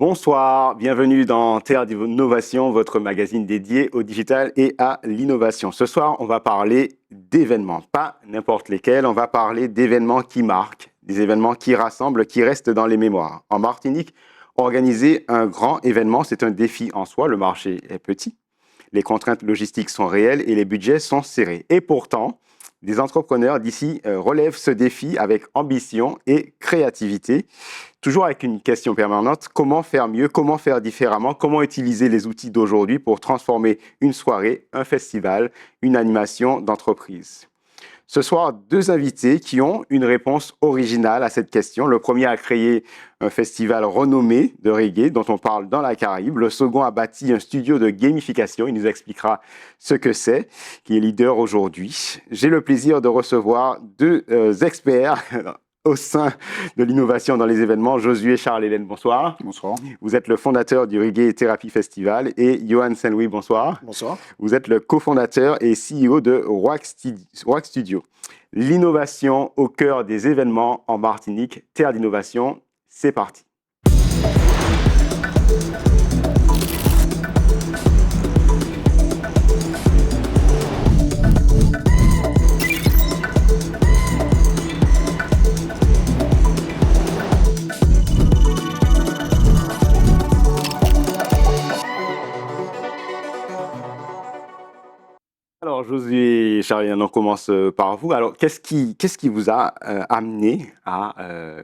Bonsoir, bienvenue dans Terre d'Innovation, votre magazine dédié au digital et à l'innovation. Ce soir, on va parler d'événements, pas n'importe lesquels, on va parler d'événements qui marquent, des événements qui rassemblent, qui restent dans les mémoires. En Martinique, organiser un grand événement, c'est un défi en soi, le marché est petit, les contraintes logistiques sont réelles et les budgets sont serrés. Et pourtant, des entrepreneurs d'ici relèvent ce défi avec ambition et créativité. Toujours avec une question permanente, comment faire mieux, comment faire différemment, comment utiliser les outils d'aujourd'hui pour transformer une soirée, un festival, une animation d'entreprise. Ce soir, deux invités qui ont une réponse originale à cette question. Le premier a créé un festival renommé de reggae dont on parle dans la Caraïbe. Le second a bâti un studio de gamification. Il nous expliquera ce que c'est, qui est leader aujourd'hui. J'ai le plaisir de recevoir deux experts au sein de l'innovation dans les événements. Josué Charles-Hélène, bonsoir. Bonsoir. Vous êtes le fondateur du Reggae Therapy Festival et Johan Saint-Louis, bonsoir. Bonsoir. Vous êtes le cofondateur et CEO de Rock Studio. L'innovation au cœur des événements en Martinique, terre d'innovation, c'est parti. Alors, Josué Charles, on commence par vous. Alors, qu'est-ce qui vous a amené à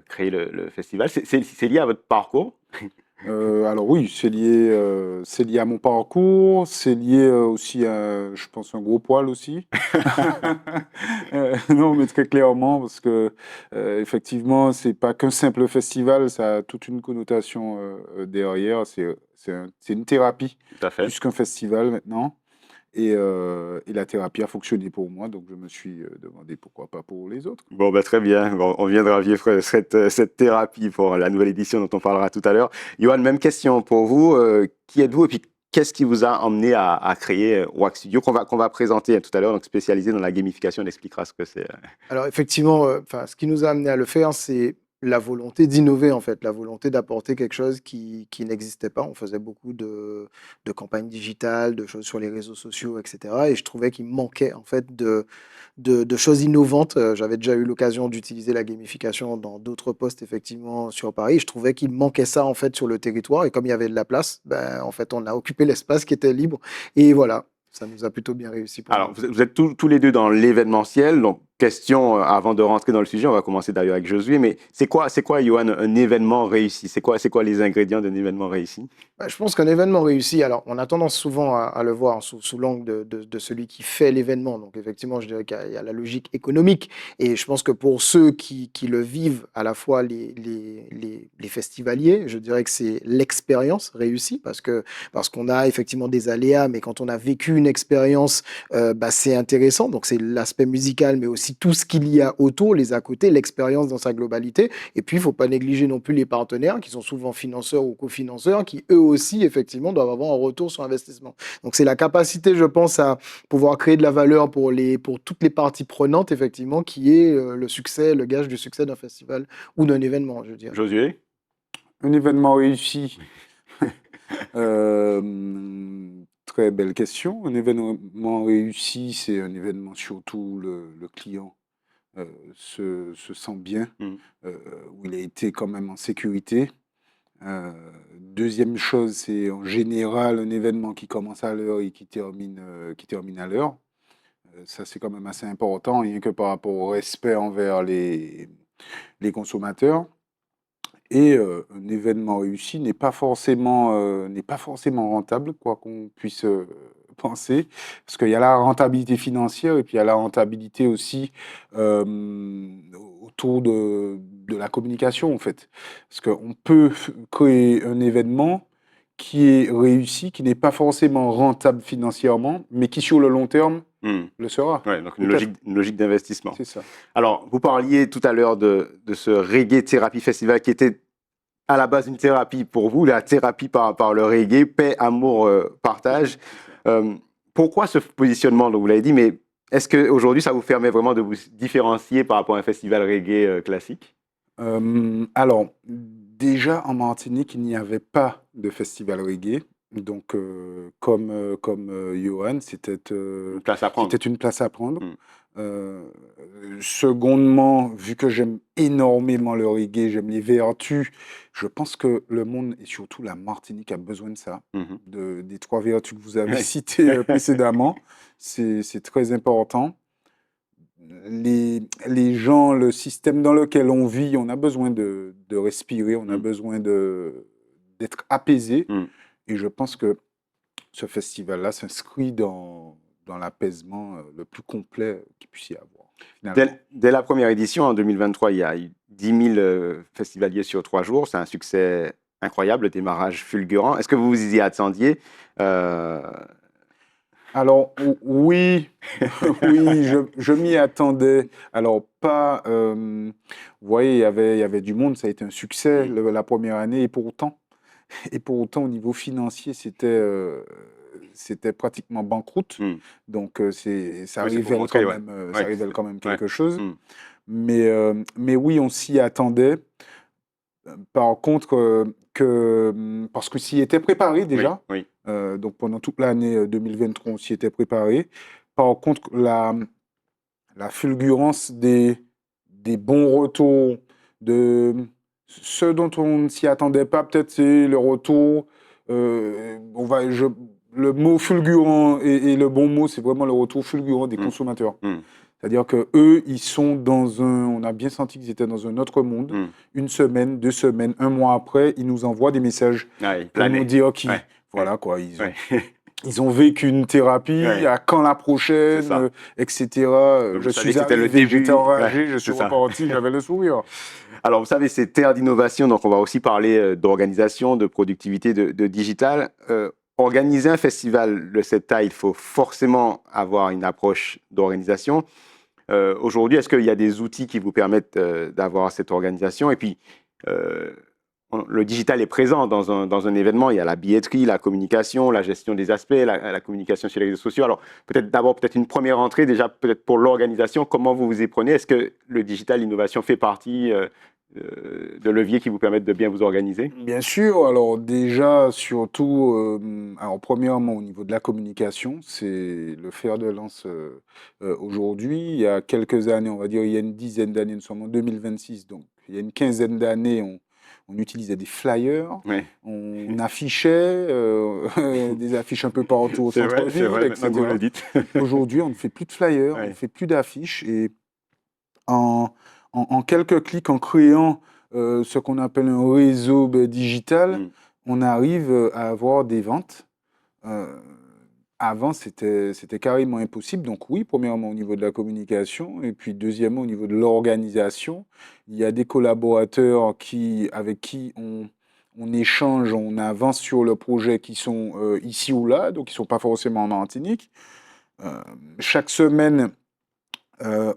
créer le festival? C'est lié à votre parcours? Alors oui, c'est lié à mon parcours, c'est lié aussi à, je pense, un gros poil aussi. Non, mais très clairement, parce que effectivement, c'est pas qu'un simple festival, ça a toute une connotation derrière. C'est une thérapie, Tout à fait. plus qu'un festival maintenant. Et la thérapie a fonctionné pour moi, donc je me suis demandé pourquoi pas pour les autres. Bon, très bien. Bon, on viendra vivre cette thérapie pour la nouvelle édition dont on parlera tout à l'heure. Johan, même question pour vous. Qui êtes-vous et puis qu'est-ce qui vous a emmené à créer Wax Studio qu'on va présenter tout à l'heure, donc spécialisé dans la gamification, on expliquera ce que c'est. Alors effectivement, ce qui nous a amené à le faire, c'est la volonté d'innover en fait, la volonté d'apporter quelque chose qui n'existait pas. On faisait beaucoup de campagnes digitales, de choses sur les réseaux sociaux, etc. Et je trouvais qu'il manquait en fait de choses innovantes. J'avais déjà eu l'occasion d'utiliser la gamification dans d'autres postes effectivement sur Paris. Je trouvais qu'il manquait ça en fait sur le territoire. Et comme il y avait de la place, en fait, on a occupé l'espace qui était libre. Et voilà, ça nous a plutôt bien réussi. Alors, vous êtes tous les deux dans l'événementiel. Donc, question, avant de rentrer dans le sujet, on va commencer d'ailleurs avec Josué, mais c'est quoi, Johan, un événement réussi? C'est quoi les ingrédients d'un événement réussi? Je pense qu'un événement réussi, alors on a tendance souvent à le voir sous l'angle de celui qui fait l'événement. Donc effectivement, je dirais qu'il y a la logique économique. Et je pense que pour ceux qui le vivent, à la fois les festivaliers, je dirais que c'est l'expérience réussie parce qu'on a effectivement des aléas, mais quand on a vécu une expérience, c'est intéressant. Donc c'est l'aspect musical, mais aussi tout ce qu'il y a autour, les à côté, l'expérience dans sa globalité. Et puis, il ne faut pas négliger non plus les partenaires qui sont souvent financeurs ou cofinanceurs, qui eux aussi, effectivement, doivent avoir un retour sur investissement. Donc, c'est la capacité, je pense, à pouvoir créer de la valeur pour toutes les parties prenantes, effectivement, qui est le succès, le gage du succès d'un festival ou d'un événement, je dirais. Josué? Un événement réussi. Très belle question. Un événement réussi, c'est un événement surtout le client se sent bien, où il a été quand même en sécurité. Deuxième chose, c'est en général un événement qui commence à l'heure et qui termine à l'heure. Ça, c'est quand même assez important, rien que par rapport au respect envers les consommateurs. Et un événement réussi n'est pas forcément rentable, quoi qu'on puisse penser, parce qu'il y a la rentabilité financière et puis il y a la rentabilité aussi autour de la communication, en fait. Parce qu'on peut créer un événement qui est réussi, qui n'est pas forcément rentable financièrement, mais qui, sur le long terme, le sera. Ouais, donc une logique d'investissement. C'est ça. Alors, vous parliez tout à l'heure de ce Reggae Therapy Festival qui était à la base une thérapie pour vous, la thérapie par le reggae, paix, amour, partage. Pourquoi ce positionnement, donc vous l'avez dit, mais est-ce qu'aujourd'hui, ça vous permet vraiment de vous différencier par rapport à un festival reggae classique? Alors, déjà en Martinique, il n'y avait pas de festival reggae. Donc, comme Johan, Une place à prendre. c'était une place à prendre. Mm. Euh, Secondement, vu que j'aime énormément le reggae, j'aime les vertus, je pense que le monde et surtout la Martinique a besoin de ça, Mhm. des trois vertus que vous avez Oui. citées précédemment. C'est très important. Les gens, le système dans lequel on vit, on a besoin de respirer, on a Mm. besoin d'être apaisé. Mm. Et je pense que ce festival-là s'inscrit dans l'apaisement le plus complet qu'il puisse y avoir, finalement. Dès la première édition, en 2023, il y a eu 10 000 festivaliers sur 3 jours. C'est un succès incroyable, le démarrage fulgurant. Est-ce que vous vous y attendiez? Euh, Alors, oui, oui, je m'y attendais. Alors, pas. Vous voyez, il y avait du monde, ça a été un succès la première année, et pourtant, au niveau financier, c'était pratiquement banqueroute. mm. Donc, ça Oui, c'est pour révèle montrer, quand ouais. même, ça Ouais, révèle quand même ouais. quelque chose. Mm. Mais oui, on s'y attendait. Par contre, parce que s'y était préparé Oui, déjà. oui. Donc, pendant toute l'année 2023, on s'y était préparé. Par contre, la fulgurance des bons retours, de ceux dont on ne s'y attendait pas, peut-être c'est le retour. Le mot fulgurant et le bon mot, c'est vraiment le retour fulgurant des Mm. consommateurs. Mm. C'est-à-dire que eux, ils sont on a bien senti qu'ils étaient dans un autre monde. Mm. Une semaine, 2 semaines, un mois après, ils nous envoient des messages Ah, il pour nous planait. dire qu'ils, Ouais. voilà quoi, Ouais. ils ont vécu une thérapie, Ouais. à quand la C'est prochaine, ça. etc. Donc, Je vous savez suis que c'était le arrivé, début. j'étais Ouais, enragé, je suis c'est ça. reparti, j'avais le sourire. Alors, vous savez, c'est terre d'innovation, donc on va aussi parler d'organisation, de productivité, de digital. Organiser un festival de cette taille, il faut forcément avoir une approche d'organisation. Aujourd'hui, est-ce qu'il y a des outils qui vous permettent d'avoir cette organisation? Et puis, euh, le digital est présent dans un événement. Il y a la billetterie, la communication, la gestion des aspects, la communication sur les réseaux sociaux. Alors, peut-être une première entrée, déjà, peut-être pour l'organisation, comment vous vous y prenez? Est-ce que le digital, l'innovation fait partie de leviers qui vous permettent de bien vous organiser? Bien sûr, alors déjà, surtout, alors premièrement, au niveau de la communication, c'est le fer de lance aujourd'hui. Il y a quelques années, on va dire, il y a une dizaine d'années, nous sommes en 2026, donc il y a une quinzaine d'années, on utilisait des flyers, Oui, on affichait des affiches un peu partout au c'est centre-ville, vrai, maintenant que vous me etc. le dites. Aujourd'hui, on ne fait plus de flyers, on ne Ouais. fait plus d'affiches, et en, en quelques clics, en créant ce qu'on appelle un réseau digital, Mm. on arrive à avoir des ventes. Euh, Avant, c'était carrément impossible. Donc oui, premièrement au niveau de la communication, et puis deuxièmement au niveau de l'organisation. Il y a des collaborateurs avec qui on échange, on avance sur le projet, qui sont ici ou là, donc qui ne sont pas forcément en Martinique. Chaque semaine,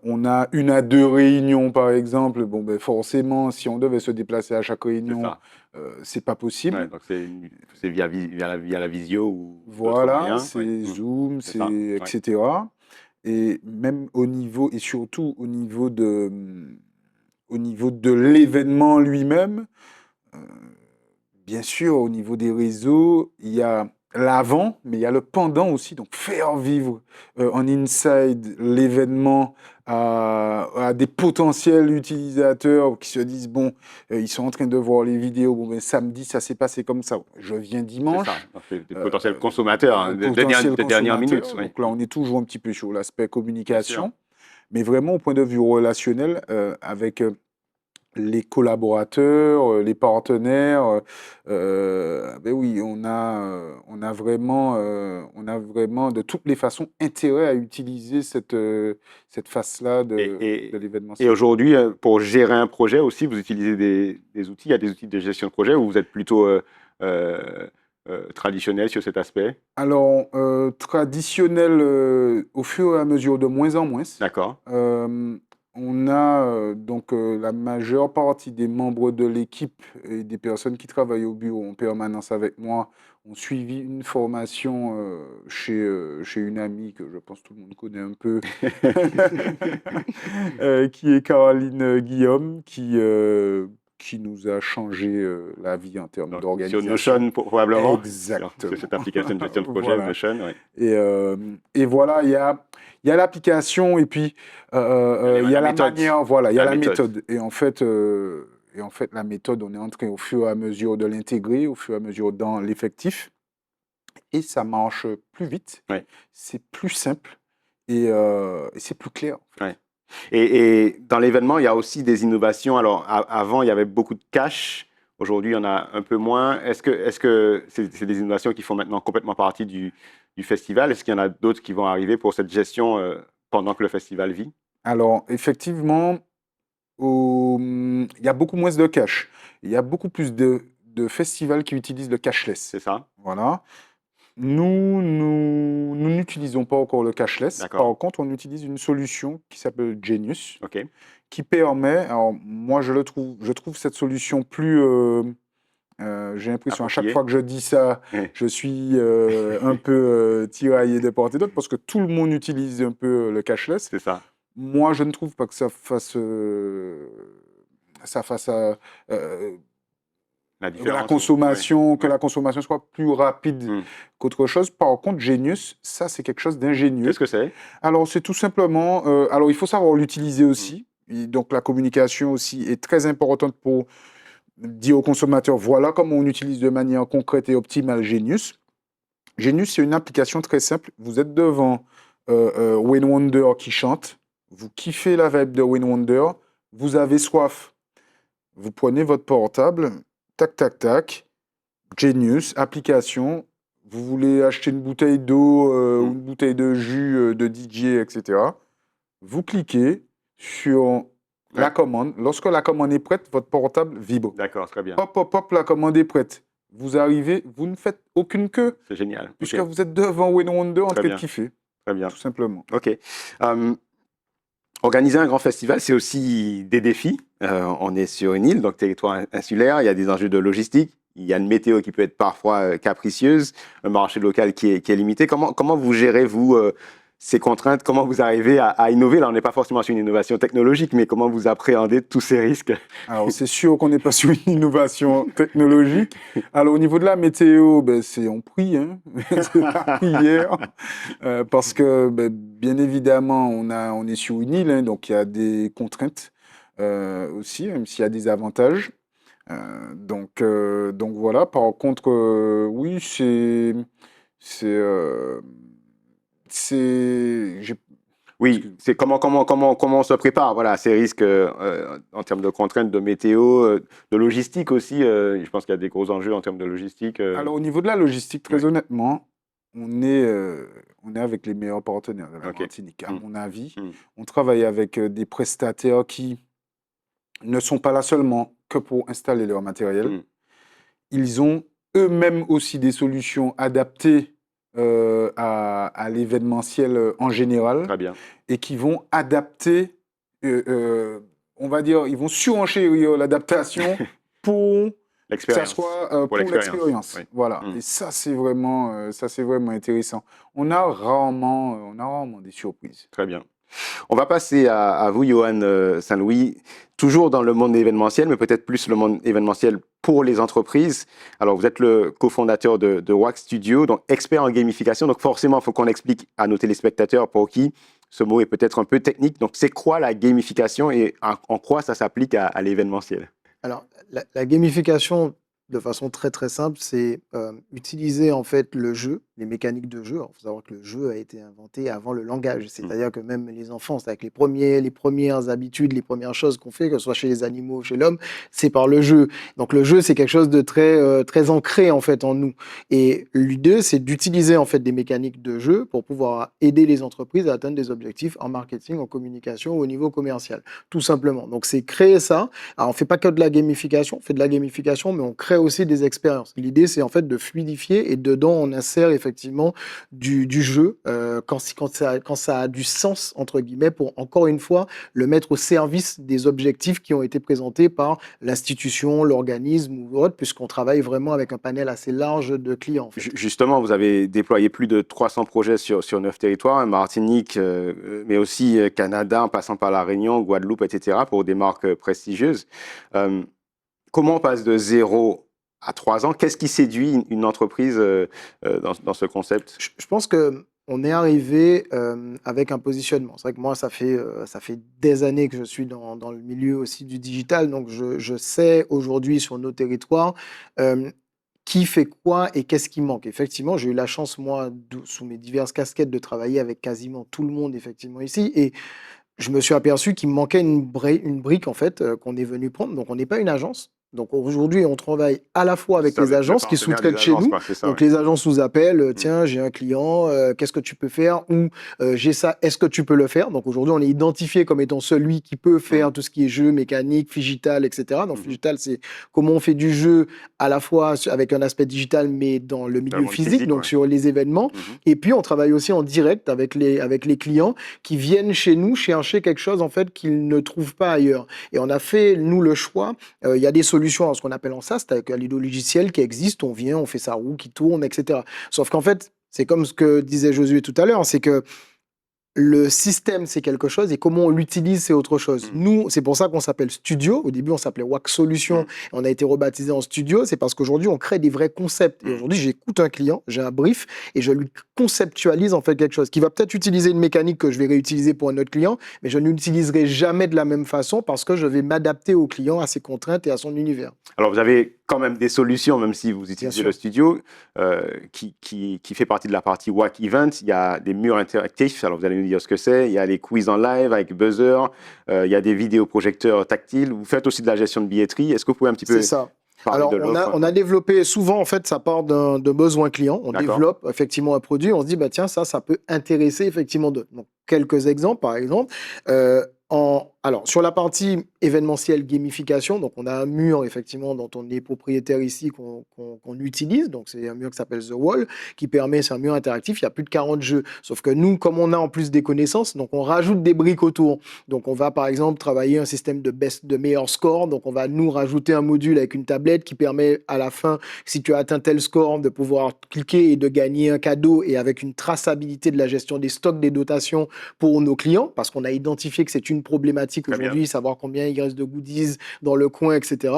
on a 1 à 2 réunions, par exemple. Bon, ben forcément, si on devait se déplacer à chaque C'est réunion, ça. c'est pas Ouais, possible. donc c'est via la visio ou d'autres Voilà, moyens. Oui. c'est Mm. Zoom, C'est c'est ça. Ouais. etc. Et même au niveau, et surtout au niveau de l'événement lui-même, euh, bien sûr, au niveau des réseaux, il y a l'avant, mais il y a le pendant aussi. Donc, faire vivre en inside l'événement à des potentiels utilisateurs qui se disent, bon, ils sont en train de voir les vidéos, bon, ben, samedi, ça s'est passé comme ça. Je viens C'est ça. dimanche. Donc, c'est des euh, potentiels consommateurs hein, Potentiels des dernières minutes. consommateurs. Oui. Donc là, on est toujours un petit peu sur l'aspect Bien sûr. communication, mais vraiment au point de vue relationnel avec les collaborateurs, les partenaires, ben oui, on a vraiment de toutes les façons intérêt à utiliser cette face-là Et, de et, et l'événementiel. aujourd'hui, pour gérer un projet aussi, vous utilisez des outils. Il y a des outils de gestion de projet ou vous êtes plutôt euh, traditionnel sur cet aspect? Alors, traditionnel, au fur et à mesure, de moins en moins. D'accord. Euh, on a donc la majeure partie des membres de l'équipe et des personnes qui travaillent au bureau en permanence avec moi ont suivi une formation chez une amie que je pense tout le monde connaît un peu, qui est Caroline Guillaume, qui qui nous a changé la vie en termes Donc, sur d'organisation. Notion, probablement. Exactement. Sur cette application de gestion de projet, Voilà. Notion, oui. Et voilà, il y a l'application et puis il y a la méthode. manière, voilà, il y a La la méthode. méthode. Et en fait, la méthode, on est en train au fur et à mesure de l'intégrer, au fur et à mesure dans l'effectif. Et ça marche plus vite, Ouais. c'est plus simple et c'est plus clair. En fait. Ouais. Et dans l'événement, il y a aussi des innovations. Alors, avant, il y avait beaucoup de cash. Aujourd'hui, il y en a un peu moins. Est-ce que c'est des innovations qui font maintenant complètement partie du festival? Est-ce qu'il y en a d'autres qui vont arriver pour cette gestion pendant que le festival vit? Alors, effectivement, il y a beaucoup moins de cash. Il y a beaucoup plus de festivals qui utilisent le cashless. C'est ça? Voilà. Nous n'utilisons pas encore le cashless. D'accord. Par contre, on utilise une solution qui s'appelle Genius, OK. qui permet, alors moi je trouve cette solution plus, j'ai l'impression à chaque Appropriée. fois que je dis ça, Ouais. je suis un peu tiraillé de part et d'autre parce que tout le monde utilise un peu le cashless. C'est ça. Moi, je ne trouve pas que ça fasse La que différence. la consommation, que Ouais. la consommation soit plus rapide Hmm. qu'autre chose. Par contre, Genius, ça c'est quelque chose d'ingénieux. Qu'est-ce que c'est? Alors, c'est tout simplement. Alors, il faut savoir l'utiliser aussi. Et donc, la communication aussi est très importante pour dire aux consommateurs voilà comment on utilise de manière concrète et optimale Genius. Genius, c'est une application très simple. Vous êtes devant Wayne Wonder qui chante. Vous kiffez la vibe de Wayne Wonder. Vous avez soif. Vous prenez votre portable. Tac, tac, tac. Genius, application. Vous voulez acheter une bouteille d'eau ou une bouteille de jus de DJ, etc. Vous cliquez sur la commande. Lorsque la commande est prête, votre portable vibre. D'accord, très bien. Hop, hop, hop, la commande est prête. Vous arrivez, vous ne faites aucune queue, C'est génial. puisque OK. vous êtes devant Wayne Wonder en Très train bien. de kiffer, Très bien. tout simplement. OK. Organiser un grand festival, c'est aussi des défis. On est sur une île, donc territoire insulaire. Il y a des enjeux de logistique. Il y a une météo qui peut être parfois capricieuse, un marché local qui est limité. Comment vous gérez, vous, ces contraintes? Comment vous arrivez à innover? Là, on n'est pas forcément sur une innovation technologique, mais comment vous appréhendez tous ces risques? Alors, c'est sûr qu'on n'est pas sur une innovation technologique. Alors, au niveau de la météo, on prie, hein. C'est la prière. Parce que, bien évidemment, on est sur une île, hein, donc il y a des contraintes aussi, même s'il y a des avantages. Donc voilà. Par contre, oui, Oui, c'est comment on se prépare, voilà, à ces risques en termes de contraintes de météo, de logistique aussi. Je pense qu'il y a des gros enjeux en termes de logistique. Alors, au niveau de la logistique, très Ouais. honnêtement, on est avec les meilleurs partenaires de la Ok. Martinique, à mon avis. Mm. On travaille avec des prestataires qui ne sont pas là seulement que pour installer leur matériel. Mm. Ils ont eux-mêmes aussi des solutions adaptées à l'événementiel en général Très bien. et qui vont adapter, on va dire, ils vont surenchérir l'adaptation pour que ça L'expérience. soit pour l'expérience. Oui. Voilà. Mm. Et ça, c'est vraiment intéressant. On a rarement des surprises. Très bien. On va passer à vous, Johan Saint-Louis, toujours dans le monde événementiel, mais peut-être plus le monde événementiel pour les entreprises. Alors, vous êtes le cofondateur de Wax Studio, donc expert en gamification. Donc, forcément, il faut qu'on explique à nos téléspectateurs pour qui ce mot est peut-être un peu technique. Donc, c'est quoi la gamification et en quoi ça s'applique à l'événementiel? Alors, la gamification, de façon très très simple, c'est utiliser en fait le jeu, les mécaniques de jeu. Il faut savoir que le jeu a été inventé avant le langage, c'est-à-dire que même les enfants, c'est avec les premières habitudes, les premières choses qu'on fait, que ce soit chez les animaux ou chez l'homme, c'est par le jeu. Donc le jeu, c'est quelque chose de très très ancré en fait en nous. Et l'idée, c'est d'utiliser en fait des mécaniques de jeu pour pouvoir aider les entreprises à atteindre des objectifs en marketing, en communication, au niveau commercial, tout simplement. Donc c'est créer ça. Alors on fait pas que de la gamification, on fait de la gamification, mais on crée aussi des expériences. L'idée, c'est en fait de fluidifier et dedans, on insère effectivement du jeu quand ça a du sens, entre guillemets, pour encore une fois le mettre au service des objectifs qui ont été présentés par l'institution, l'organisme ou autre, puisqu'on travaille vraiment avec un panel assez large de clients. En fait. Justement, vous avez déployé plus de 300 projets sur 9 territoires, hein, Martinique, mais aussi Canada, en passant par La Réunion, Guadeloupe, etc., pour des marques prestigieuses. comment on passe de 0 à 3 ans? Qu'est-ce qui séduit une entreprise dans ce concept? Je pense que on est arrivé avec un positionnement. C'est vrai que moi, ça fait des années que je suis dans le milieu aussi du digital, donc je sais aujourd'hui sur nos territoires qui fait quoi et qu'est-ce qui manque. Effectivement, j'ai eu la chance, moi, sous mes diverses casquettes, de travailler avec quasiment tout le monde, effectivement, ici. Et je me suis aperçu qu'il me manquait une brique, en fait, qu'on est venu prendre. Donc, on n'est pas une agence. Donc, aujourd'hui, on travaille à la fois avec C'est les avec le agences qui partenaire des sous-traitent chez agences, nous. quoi, c'est ça, Donc, ouais. les agences nous appellent, tiens, j'ai un client, qu'est-ce que tu peux faire? Ou j'ai ça, est-ce que tu peux le faire? Donc, aujourd'hui, on est identifié comme étant celui qui peut faire tout ce qui est jeu, mécanique, phygital, etc. Donc, phygital, c'est comment on fait du jeu à la fois avec un aspect digital, mais dans le milieu monde physique, donc ouais. sur les événements. Et puis, on travaille aussi en direct avec les clients qui viennent chez nous chercher quelque chose, en fait, qu'ils ne trouvent pas ailleurs. Et on a fait, nous, le choix. Il y a des solutions, ce qu'on appelle en SaaS, avec un logiciel qui existe, on vient, on fait sa roue qui tourne, etc. Sauf qu'en fait, c'est comme ce que disait Josué tout à l'heure, c'est que le système, c'est quelque chose et comment on l'utilise, c'est autre chose. Nous, c'est pour ça qu'on s'appelle Studio. Au début, on s'appelait Wax Solutions. On a été rebaptisé en Studio. C'est parce qu'aujourd'hui, on crée des vrais concepts. Et aujourd'hui, j'écoute un client, j'ai un brief et je lui conceptualise en fait quelque chose qui va peut-être utiliser une mécanique que je vais réutiliser pour un autre client, mais je ne l'utiliserai jamais de la même façon parce que je vais m'adapter au client, à ses contraintes et à son univers. Alors, vous avez quand même des solutions, même si vous utilisez le studio, qui fait partie de la partie WAC Event. Il y a des murs interactifs, alors vous allez nous dire ce que c'est. Il y a les quiz en live avec buzzer. Il y a des vidéoprojecteurs tactiles. Vous faites aussi de la gestion de billetterie. Est-ce que vous pouvez un petit peu... C'est ça. Alors, on a développé, souvent, en fait, ça part d'un besoin client. On développe effectivement un produit. On se dit, bah, tiens, ça peut intéresser effectivement d'autres. Donc, quelques exemples, par exemple. Alors, sur la partie événementielle gamification, donc on a un mur effectivement dont on est propriétaire ici qu'on utilise. Donc, c'est un mur qui s'appelle The Wall qui permet, c'est un mur interactif. Il y a plus de 40 jeux. Sauf que nous, comme on a en plus des connaissances, donc on rajoute des briques autour. Donc, on va par exemple travailler un système de meilleur score. Donc, on va nous rajouter un module avec une tablette qui permet à la fin, si tu as atteint tel score, de pouvoir cliquer et de gagner un cadeau et avec une traçabilité de la gestion des stocks, des dotations pour nos clients parce qu'on a identifié que c'est une problématique aujourd'hui, savoir combien il reste de goodies dans le coin, etc.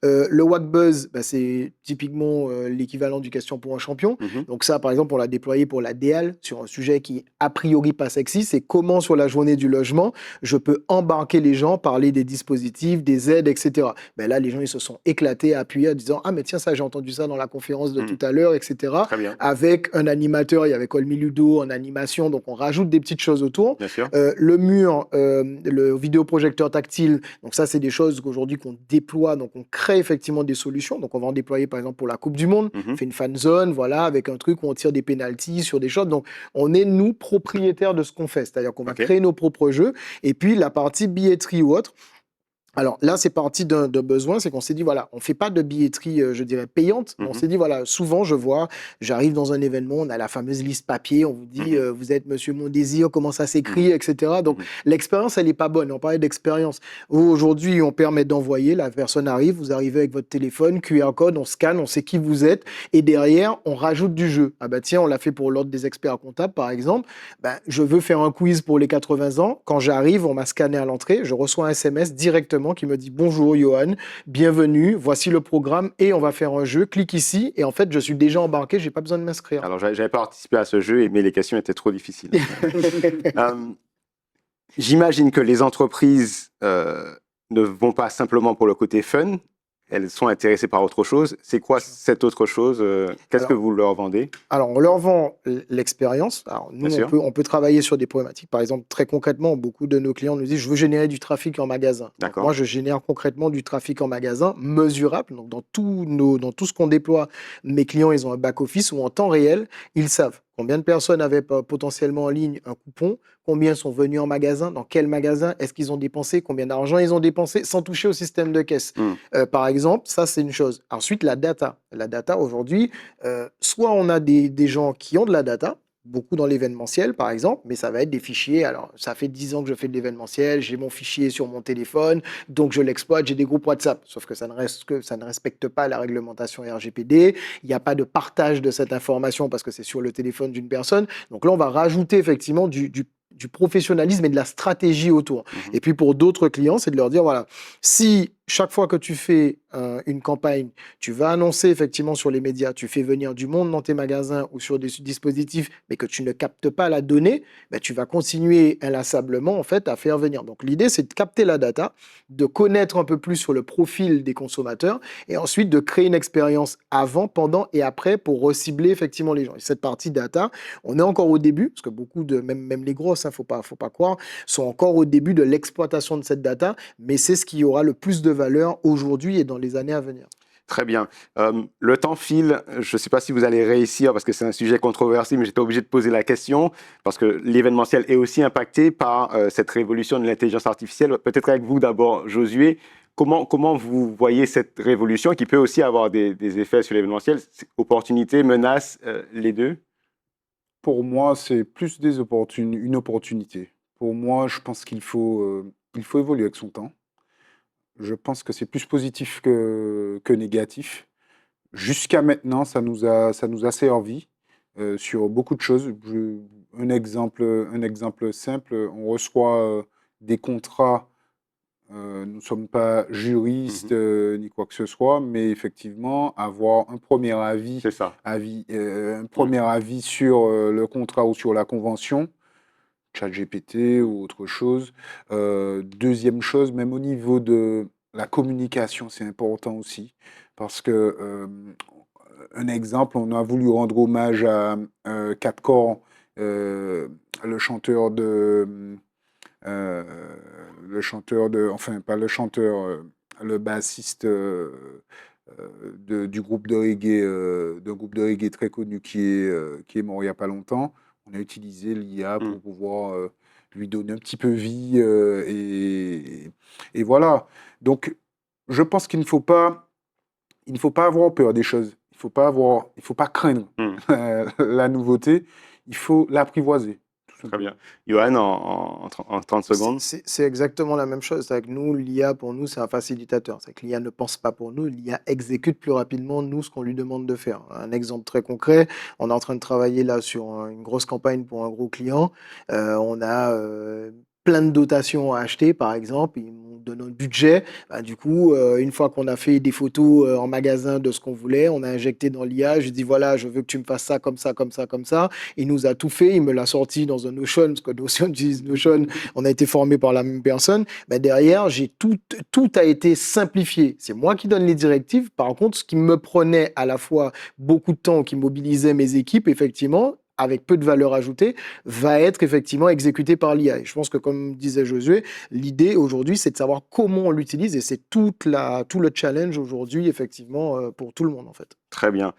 Le Wack Buzz, bah, c'est typiquement l'équivalent du question pour un champion. Donc ça, par exemple, on l'a déployé pour la DL sur un sujet qui, a priori, pas sexy. C'est comment, sur la journée du logement, je peux embarquer les gens, parler des dispositifs, des aides, etc. Ben là, les gens, ils se sont éclatés, appuyés en disant « Ah, mais tiens, ça, j'ai entendu ça dans la conférence de tout à l'heure, etc. » Avec un animateur, il y avait Colmi Ludo en animation. Donc, on rajoute des petites choses autour. Le mur, le vidéoprojecteur tactile, donc ça, c'est des choses qu'aujourd'hui qu'on déploie, donc on crée effectivement des solutions. Donc, on va en déployer, par exemple, pour la Coupe du Monde. On fait une fan zone, voilà, avec un truc où on tire des pénaltys sur des choses. Donc, on est, nous, propriétaires de ce qu'on fait. C'est-à-dire qu'on va créer nos propres jeux. Et puis, la partie billetterie ou autre, alors là, c'est parti d'un besoin, c'est qu'on s'est dit, voilà, on ne fait pas de billetterie, je dirais, payante. On s'est dit, voilà, souvent, j'arrive dans un événement, on a la fameuse liste papier, on vous dit, vous êtes Monsieur Mon Désir, comment ça s'écrit, etc. Donc, l'expérience, elle n'est pas bonne. On parlait d'expérience. Aujourd'hui, on permet d'envoyer, la personne arrive, vous arrivez avec votre téléphone, QR code, on scanne, on sait qui vous êtes, et derrière, on rajoute du jeu. Ah bah tiens, on l'a fait pour l'ordre des experts comptables, par exemple. Ben, je veux faire un quiz pour les 80 ans. Quand j'arrive, on m'a scanné à l'entrée, je reçois un SMS directement qui me dit bonjour Johan, bienvenue, voici le programme et on va faire un jeu, clique ici et en fait je suis déjà embarqué, j'ai pas besoin de m'inscrire. Alors j'avais participé à ce jeu mais les questions étaient trop difficiles. J'imagine que les entreprises ne vont pas simplement pour le côté fun, elles sont intéressées par autre chose. C'est quoi cette autre chose? Qu'est-ce que vous leur vendez? Alors, on leur vend l'expérience. Alors, nous, on peut travailler sur des problématiques. Par exemple, très concrètement, beaucoup de nos clients nous disent « Je veux générer du trafic en magasin. » Moi, je génère concrètement du trafic en magasin mesurable. Donc, dans tout ce qu'on déploie, mes clients, ils ont un back-office où en temps réel, ils savent combien de personnes avaient potentiellement en ligne un coupon, combien sont venus en magasin, dans quel magasin, est-ce qu'ils ont dépensé, combien d'argent ils ont dépensé, sans toucher au système de caisse. Par exemple, ça, c'est une chose. Ensuite, la data. La data, aujourd'hui, soit on a des gens qui ont de la data, beaucoup dans l'événementiel, par exemple, mais ça va être des fichiers. Alors, ça fait 10 ans que je fais de l'événementiel, j'ai mon fichier sur mon téléphone, donc je l'exploite, j'ai des groupes WhatsApp. Sauf que ça ne respecte pas la réglementation RGPD. Il n'y a pas de partage de cette information parce que c'est sur le téléphone d'une personne. Donc là, on va rajouter effectivement du professionnalisme et de la stratégie autour. Et puis, pour d'autres clients, c'est de leur dire, voilà, si chaque fois que tu fais une campagne, tu vas annoncer effectivement sur les médias, tu fais venir du monde dans tes magasins ou sur des dispositifs, mais que tu ne captes pas la donnée, ben, tu vas continuer inlassablement en fait à faire venir. Donc l'idée, c'est de capter la data, de connaître un peu plus sur le profil des consommateurs et ensuite de créer une expérience avant, pendant et après pour recibler effectivement les gens. Et cette partie data, on est encore au début, parce que beaucoup de, même les grosses, faut pas croire, sont encore au début de l'exploitation de cette data, mais c'est ce qui aura le plus de valeur aujourd'hui et dans les années à venir. Très bien. Le temps file. Je ne sais pas si vous allez réussir parce que c'est un sujet controversé, mais j'étais obligé de poser la question parce que l'événementiel est aussi impacté par cette révolution de l'intelligence artificielle. Peut-être avec vous d'abord, Josué. Comment vous voyez cette révolution qui peut aussi avoir des effets sur l'événementiel? Opportunités, menaces, les deux? Pour moi, c'est plus une opportunité. Pour moi, je pense il faut évoluer avec son temps. Je pense que c'est plus positif que négatif. Jusqu'à maintenant, ça nous a servi sur beaucoup de choses. Un exemple simple, on reçoit des contrats. Nous ne sommes pas juristes ni quoi que ce soit, mais effectivement, avoir un premier C'est ça. un premier avis sur le contrat ou sur la convention, ChatGPT ou autre chose. Deuxième chose, même au niveau de la communication, c'est important aussi, parce que, un exemple, on a voulu rendre hommage à Cat Core, le chanteur euh, enfin pas le chanteur, le bassiste du groupe de reggae, d'un groupe de reggae très connu qui est mort il n'y a pas longtemps. On a utilisé l'IA Mm. pour pouvoir lui donner un petit peu vie et voilà. Donc, je pense il ne faut pas avoir peur des choses. Il faut pas craindre Mm. la nouveauté. Il faut l'apprivoiser, tout Très simplement. bien. Johan, en 30 secondes. C'est exactement la même chose. C'est que nous, l'IA, pour nous, c'est un facilitateur. C'est que l'IA ne pense pas pour nous, l'IA exécute plus rapidement, nous, ce qu'on lui demande de faire. Un exemple très concret, on est en train de travailler là sur une grosse campagne pour un gros client. On a plein de dotations à acheter, par exemple. Ils nous donnent un budget. Bah, du coup, une fois qu'on a fait des photos en magasin de ce qu'on voulait, on a injecté dans l'IA. Je dis, voilà, je veux que tu me fasses ça, comme ça, comme ça, comme ça. Il nous a tout fait. Il me l'a sorti dans un Notion, parce que Notion utilise Notion. On a été formé par la même personne. Mais derrière, tout a été simplifié. C'est moi qui donne les directives. Par contre, ce qui me prenait à la fois beaucoup de temps, qui mobilisait mes équipes, effectivement, avec peu de valeur ajoutée, va être effectivement exécuté par l'IA. Et je pense que, comme disait Josué, l'idée aujourd'hui, c'est de savoir comment on l'utilise. Et c'est tout le challenge aujourd'hui, effectivement, pour tout le monde, en fait. Très bien.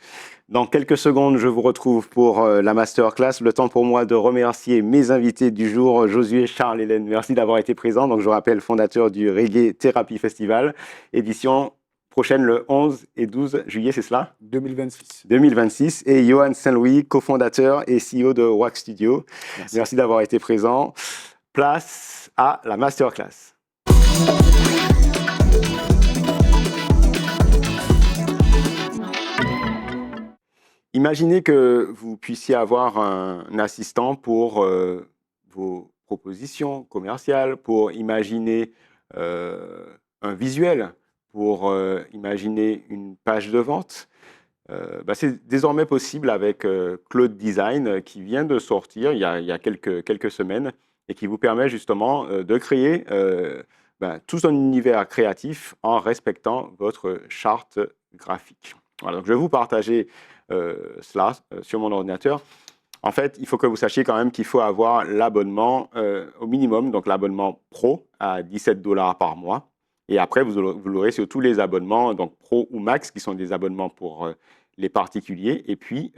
Dans quelques secondes, je vous retrouve pour la masterclass. Le temps pour moi de remercier mes invités du jour, Josué, Charles, Hélène. Merci d'avoir été présents. Donc, je rappelle, fondateur du Reggae Therapy Festival, édition prochaine le 11 et 12 juillet, c'est cela? 2026. 2026. Et Johan Saint-Louis, cofondateur et CEO de Wax Studio. Merci d'avoir été présent. Place à la masterclass. Imaginez que vous puissiez avoir un assistant pour vos propositions commerciales, pour imaginer un visuel, pour imaginer une page de vente. C'est désormais possible avec Claude Design qui vient de sortir il y a quelques semaines et qui vous permet justement de créer tout un univers créatif en respectant votre charte graphique. Voilà, donc je vais vous partager cela sur mon ordinateur. En fait, il faut que vous sachiez quand même qu'il faut avoir l'abonnement au minimum, donc l'abonnement pro à 17 $ par mois. Et après, vous l'aurez sur tous les abonnements, donc pro ou max, qui sont des abonnements pour les particuliers. Et puis,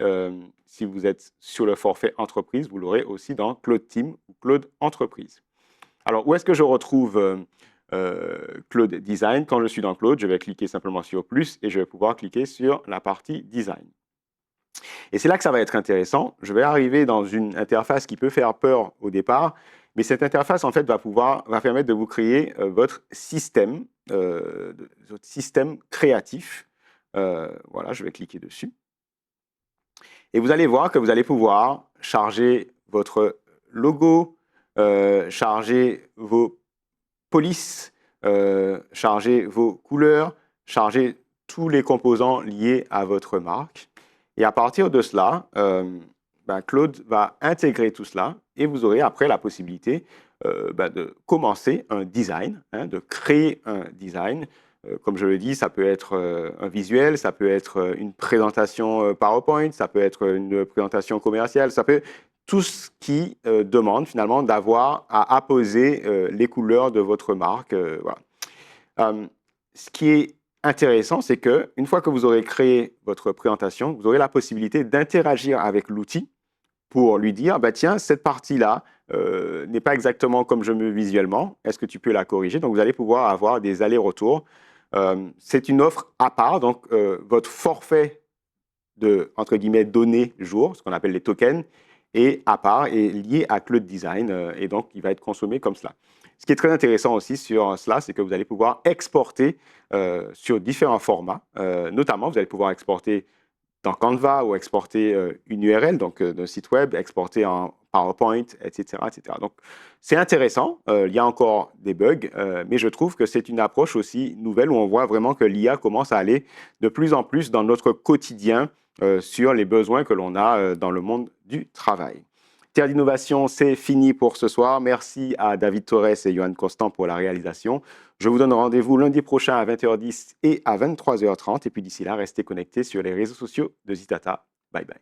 si vous êtes sur le forfait entreprise, vous l'aurez aussi dans Claude Team ou Claude Entreprise. Alors, où est-ce que je retrouve Claude Design? Quand je suis dans Claude, je vais cliquer simplement sur plus et je vais pouvoir cliquer sur la partie Design. Et c'est là que ça va être intéressant. Je vais arriver dans une interface qui peut faire peur au départ, mais cette interface, en fait, va permettre de vous créer votre système créatif. Voilà, je vais cliquer dessus. Et vous allez voir que vous allez pouvoir charger votre logo, charger vos polices, charger vos couleurs, charger tous les composants liés à votre marque. Et à partir de cela, Claude va intégrer tout cela et vous aurez après la possibilité de commencer un design, de créer un design. Comme je le dis, ça peut être un visuel, ça peut être une présentation PowerPoint, ça peut être une présentation commerciale, ça peut tout ce qui demande finalement d'avoir à apposer les couleurs de votre marque. Voilà. Ce qui est intéressant, c'est qu'une fois que vous aurez créé votre présentation, vous aurez la possibilité d'interagir avec l'outil pour lui dire, tiens, cette partie-là n'est pas exactement comme je me visuellement, est-ce que tu peux la corriger? Donc, vous allez pouvoir avoir des allers-retours. C'est une offre à part, donc votre forfait de, entre guillemets, données jour, ce qu'on appelle les tokens, est à part et lié à Claude Design, et donc il va être consommé comme cela. Ce qui est très intéressant aussi sur cela, c'est que vous allez pouvoir exporter sur différents formats. Notamment, vous allez pouvoir exporter dans Canva ou exporter une URL, donc d'un site web, exporter en PowerPoint, etc. etc. Donc, c'est intéressant. Il y a encore des bugs, mais je trouve que c'est une approche aussi nouvelle où on voit vraiment que l'IA commence à aller de plus en plus dans notre quotidien sur les besoins que l'on a dans le monde du travail. Terre d'innovation, c'est fini pour ce soir. Merci à David Torres et Johan Constant pour la réalisation. Je vous donne rendez-vous lundi prochain à 20h10 et à 23h30. Et puis d'ici là, restez connectés sur les réseaux sociaux de Zitata. Bye bye.